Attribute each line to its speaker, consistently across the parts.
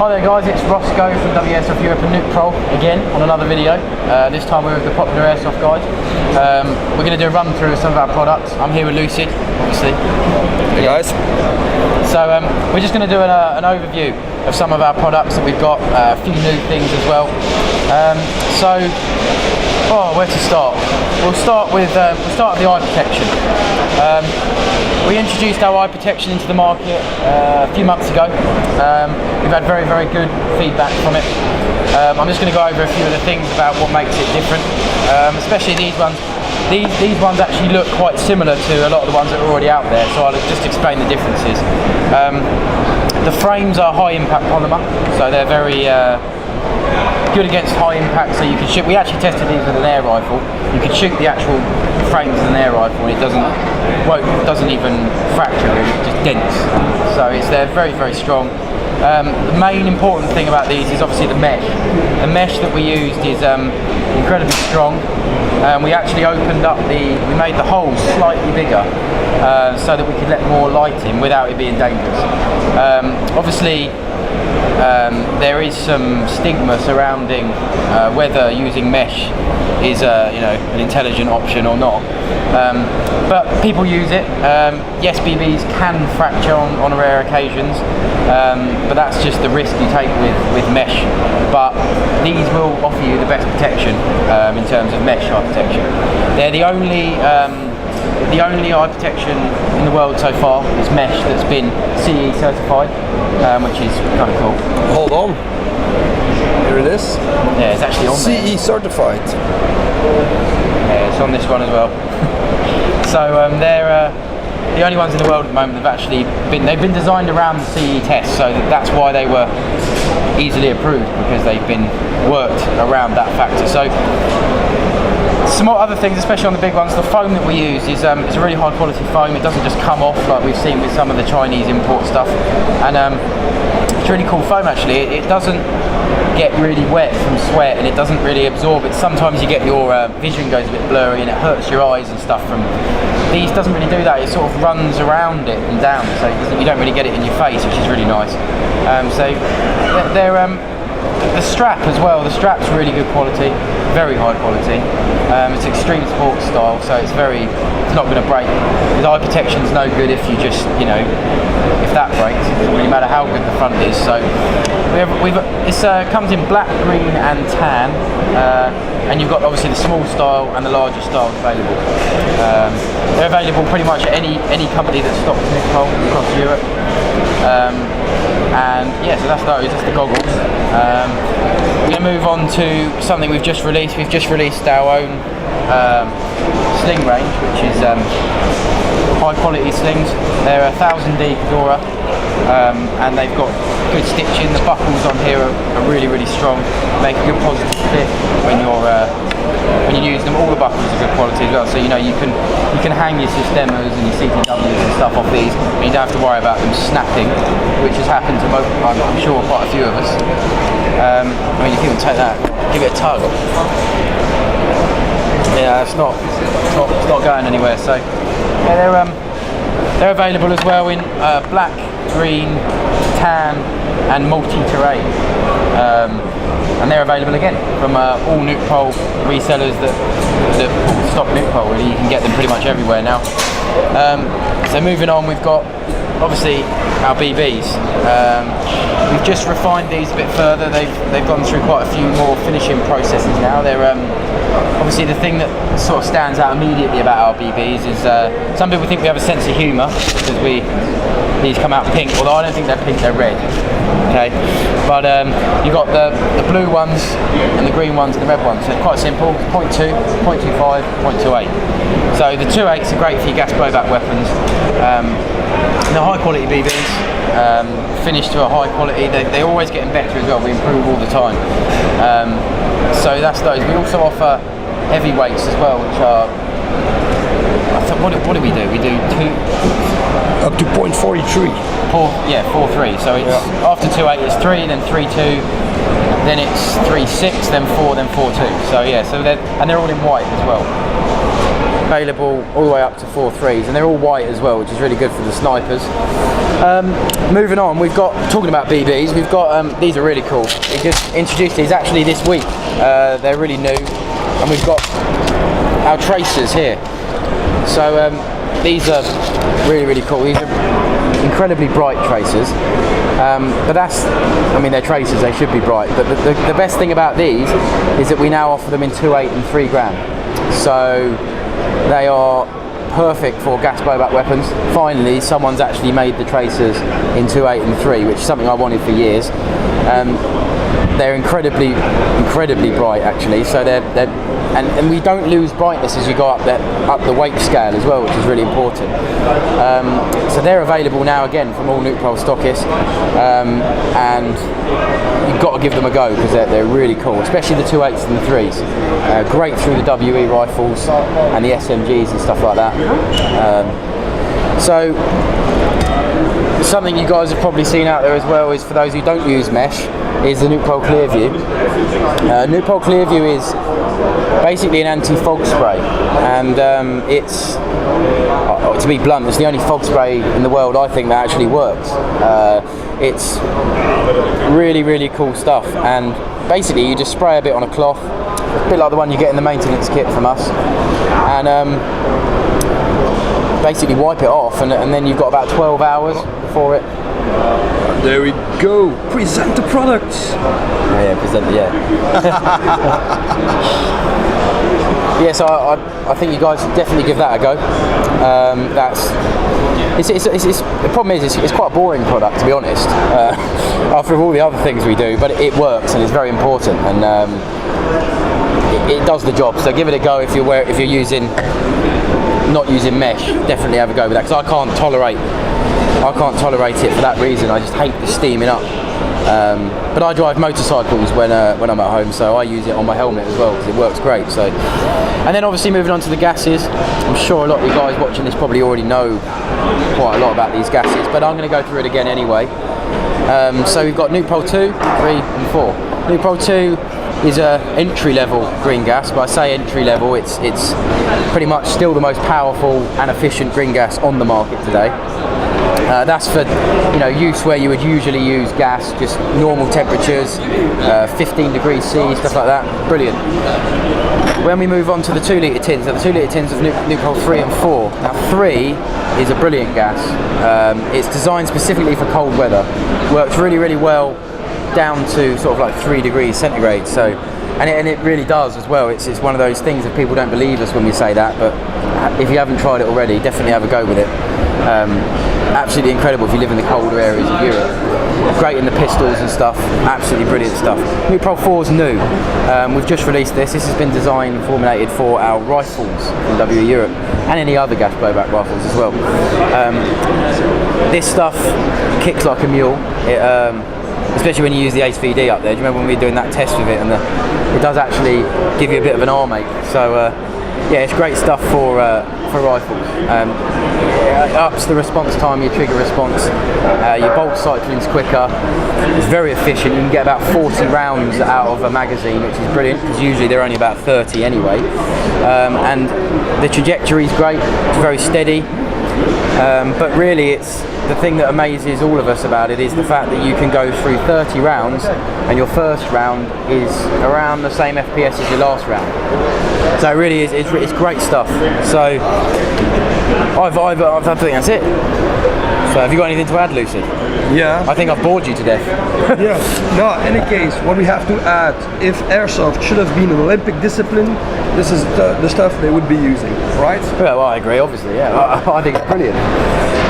Speaker 1: Hi there guys, it's Roscoe from WE Airsoft Europe Nuprol again on another video. This time we're with the popular airsoft guys. We're going to do a run through of some of our products. I'm here with Lucid, obviously.
Speaker 2: Hey guys.
Speaker 1: So we're just going to do an overview of some of our products that we've got, a few new things as well. Where to start? We'll start with the eye protection. We introduced our eye protection into the market a few months ago. We've had very, very good feedback from it. I'm just going to go over a few of the things about what makes it different, especially these ones. These ones actually look quite similar to a lot of the ones that are already out there, so I'll just explain the differences. The frames are high impact polymer, so they're very good against high impact, so you can shoot. We actually tested these with an air rifle. You can shoot the actual frames with an air rifle and it doesn't even fracture, really, just dents. So they're very, very strong. The main important thing about these is obviously the mesh. The mesh that we used is incredibly strong. We actually we made the holes slightly bigger so that we could let more light in without it being dangerous. Obviously, there is some stigma surrounding whether using mesh is an intelligent option or not, but people use it. Yes, BBs can fracture on rare occasions, but that's just the risk you take with mesh. But these will offer you the best protection in terms of mesh eye protection. They're the only eye protection in the world so far is mesh that's been CE certified, which is kind of cool.
Speaker 2: Hold on. Here it is.
Speaker 1: Yeah, it's actually on there.
Speaker 2: CE certified.
Speaker 1: Yeah, it's on this one as well. So they're the only ones in the world at the moment they've been designed around the CE test, so that's why they were easily approved, because they've been worked around that factor. So some other things, especially on the big ones, the foam that we use is a really high quality foam. It doesn't just come off like we've seen with some of the Chinese import stuff, and it's really cool foam actually. It doesn't get really wet from sweat and it doesn't really absorb it. Sometimes you get your vision goes a bit blurry and it hurts your eyes and stuff. From these doesn't really do that. It sort of runs around it and down, so you don't really get it in your face, which is really nice. The strap as well, the strap's really good quality, very high quality. It's extreme sports style, so it's not going to break. The eye protection's no good if you just, if that breaks, it doesn't really matter how good the front is. So it comes in black, green and tan, and you've got obviously the small style and the larger styles available. They're available pretty much at any company that stocks Nuprol across Europe. And yeah, so that's the goggles. We're going to move on to something we've just released. We've just released our own sling range, which is high quality slings. They're 1000D Fedora, and they've got good stitching. The buckles on here are really, really strong, make a good positive fit when you use them. All the buckles are good quality as well, so you can hang your Systemas and your CTWs and stuff off these, and you don't have to worry about them snapping, which has happened to I'm sure quite a few of us. You can even take that, give it a tug. Yeah, it's not going anywhere. So yeah, they're available as well in black, green, tan and multi-terrain, and they're available again from all Nuprol resellers that stock Nuprol. Really, you can get them pretty much everywhere now. So moving on, we've got obviously our BBs. We've just refined these a bit further. They've gone through quite a few more finishing processes now. They're obviously the thing that sort of stands out immediately about our BBs is some people think we have a sense of humour because these come out pink, although I don't think they're pink, they're red. Okay, but you've got the blue ones and the green ones and the red ones. So it's quite simple: 0.2, 0.25, 0.28. So the 2.8s are great for your gas blowback weapons. The high quality BBs, finished to a high quality. They're always getting better as well. We improve all the time. So that's those. We also offer heavyweights as well, which are, what do we do? We do
Speaker 2: up to 0.43.
Speaker 1: 4.3. So it's after 2.8 it's 3, then 3.2, then it's 3.6, then 4, then 4.2. So yeah, they're all in white as well. available all the way up to 4.3s, and they're all white as well, which is really good for the snipers. Moving on, we've got, talking about BBs, we've got, these are really cool. We just introduced these actually this week. They're really new, and we've got our tracers here. So these are really, really cool. These are incredibly bright tracers. But that's, I mean, they're tracers, they should be bright, but the best thing about these is that we now offer them in 2.8 and 3 gram. So they are perfect for gas blowback weapons. Finally, someone's actually made the tracers in 2.8 and 3, which is something I wanted for years. They're incredibly bright actually, so and we don't lose brightness as you go up the weight scale as well, which is really important. So they're available now again from all Nuprol stockists, and you've got to give them a go because they're really cool, especially the 2.8s and the 3s. Great through the WE rifles and the SMGs and stuff like that. So something you guys have probably seen out there as well is, for those who don't use mesh, is the Nuprol Clearview. Nuprol Clearview is basically an anti-fog spray, and it's, to be blunt, it's the only fog spray in the world I think that actually works. It's really, really cool stuff, and basically you just spray a bit on a cloth, a bit like the one you get in the maintenance kit from us, and basically wipe it off, and then you've got about 12 hours for it.
Speaker 2: There we go. Present the products.
Speaker 1: Yeah, present. Yeah. Yeah, so I think you guys should definitely give that a go. The problem is it's quite a boring product, to be honest. After all the other things we do, but it works and it's very important, and it does the job. So give it a go if you're not using mesh. Definitely have a go with that, because I can't tolerate it for that reason. I just hate the steaming up. But I drive motorcycles when I'm at home, so I use it on my helmet as well because it works great. So, and then obviously moving on to the gases, I'm sure a lot of you guys watching this probably already know quite a lot about these gases, but I'm going to go through it again anyway. So we've got Nuprol 2, 3 and 4. Nuprol 2 is a entry-level green gas, but I say entry-level, it's pretty much still the most powerful and efficient green gas on the market today. That's for use where you would usually use gas, just normal temperatures, 15 degrees C, stuff like that. Brilliant. When we move on to the 2 litre tins, the 2 litre tins of Nuprol 3 and 4. Now 3 is a brilliant gas. It's designed specifically for cold weather. Works really, really well down to sort of like 3 degrees centigrade. So, and it really does as well. It's one of those things that people don't believe us when we say that, but if you haven't tried it already, definitely have a go with it. Absolutely incredible if you live in the colder areas of Europe. Great in the pistols and stuff, absolutely brilliant stuff. Nuprol 4 is new. We've just released this. This has been designed and formulated for our rifles from WE Europe and any other gas blowback rifles as well. This stuff kicks like a mule. Especially when you use the HVD up there. Do you remember when we were doing that test with it, and it does actually give you a bit of an arm ache. So yeah, it's great stuff for rifles. It ups the response time, your trigger response, your bolt cycling's quicker. It's very efficient. You can get about 40 rounds out of a magazine, which is brilliant because usually they're only about 30 anyway. And the trajectory is great. It's very steady. But really, it's the thing that amazes all of us about it is the fact that you can go through 30 rounds and your first round is around the same FPS as your last round. So it really is, it's great stuff. So I think that's it. So have you got anything to add, Lucid?
Speaker 2: Yeah.
Speaker 1: I think I've bored you to death.
Speaker 2: Yeah. No, in any case, what we have to add, if airsoft should have been an Olympic discipline, this is the stuff they would be using, right?
Speaker 1: Well, I agree, obviously, yeah. I think it's brilliant.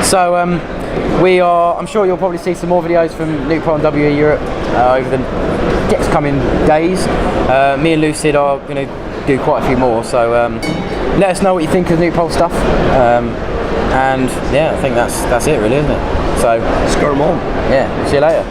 Speaker 1: So I'm sure you'll probably see some more videos from Nuprol and WE Europe over the next coming days. Me and Lucid are going to do quite a few more, so let us know what you think of Nuprol stuff. And yeah, I think that's it really, isn't it? So
Speaker 2: Skirm on.
Speaker 1: Yeah, see you later.